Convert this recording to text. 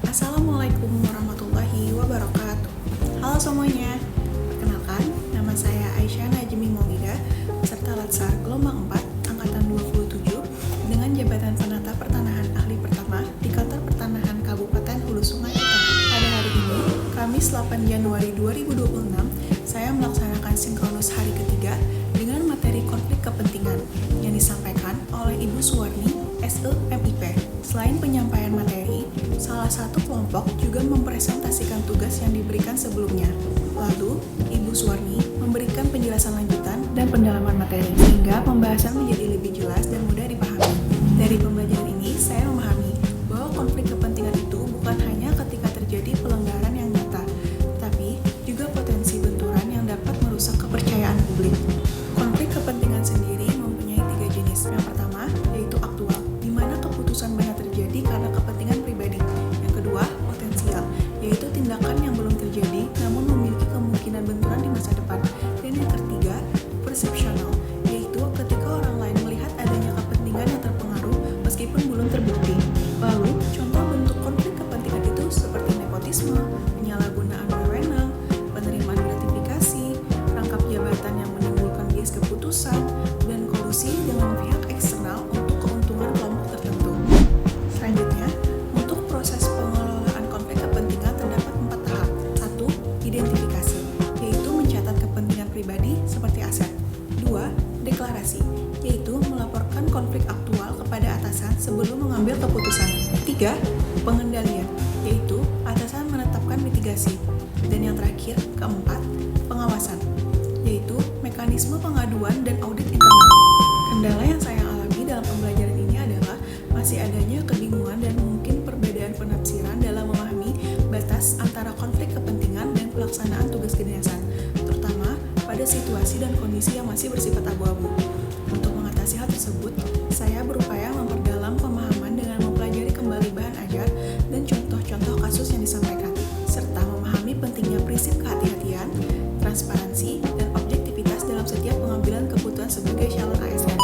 Assalamualaikum warahmatullahi wabarakatuh. Halo semuanya, perkenalkan nama saya Aisyah Najmi Maulida, peserta Latsar Gelombang 4, Angkatan 27, dengan jabatan Penata Pertanahan Ahli Pertama di Kantor Pertanahan Kabupaten Hulu Sungai Utara. Pada hari ini, Kamis 8 Januari 2026, saya melaksanakan sinkronus hari ketiga dengan materi konflik kepentingan yang disampaikan oleh Ibu Suwarni, SEMIP. Selain penyampaian materi, salah satu kelompok juga mempresentasikan tugas yang diberikan sebelumnya. Lalu, Ibu Suwarni memberikan penjelasan lanjutan dan pendalaman materi, sehingga pembahasan menjadi lebih jelas dan mudah dipahami. Dari pembelajaran ini, saya memahami bahwa konflik kepentingan itu bukan hanya ketika terjadi pelanggaran yang nyata, tetapi juga potensi benturan yang dapat merusak kepercayaan publik. Konflik kepentingan sendiri mempunyai 3 jenis. Yang pertama, yaitu aktual, di mana keputusan banyak terjadi karena kepentingan pribadi. Yang kedua, potensial, yaitu tindakan yang belum terjadi namun memiliki kemungkinan benturan di masa depan. Dan yang ketiga, persepsional, yaitu ketika orang lain melihat adanya kepentingan yang terpengaruh meskipun belum terbukti. Lalu, contoh bentuk konflik kepentingan itu seperti nepotisme, penyalahgunaan wewenang, penerimaan gratifikasi, rangkap jabatan yang menimbulkan bias keputusan, dan kolusi dengan pihak eksternal untuk keuntungan kelompok tertentu. Selanjutnya, untuk proses pengelolaan konflik kepentingan terdapat 4 tahap. 1. Identifikasi, yaitu mencatat kepentingan pribadi seperti aset. 2. Deklarasi, yaitu melaporkan konflik aktual kepada atasan sebelum mengambil keputusan. 3. Pengendalian, yaitu atasan menetapkan mitigasi. Dan yang terakhir, keempat, pengawasan, yaitu mekanisme pengaduan dan audit internal. Kendala yang saya alami dalam pembelajaran ini adalah masih adanya kebingungan dan mungkin perbedaan penafsiran dalam memahami batas antara konflik kepentingan dan pelaksanaan tugas kedinasan, terutama pada situasi dan kondisi yang masih bersifat abu-abu. Untuk mengatasi hal tersebut, saya berupaya memperdalam pemahaman dengan mempelajari kembali bahan ajar dan contoh-contoh kasus yang disampaikan, serta memahami pentingnya prinsip kehati-hatian, transparansi, dan objektivitas dalam setiap pengambilan keputusan sebagai calon ASN.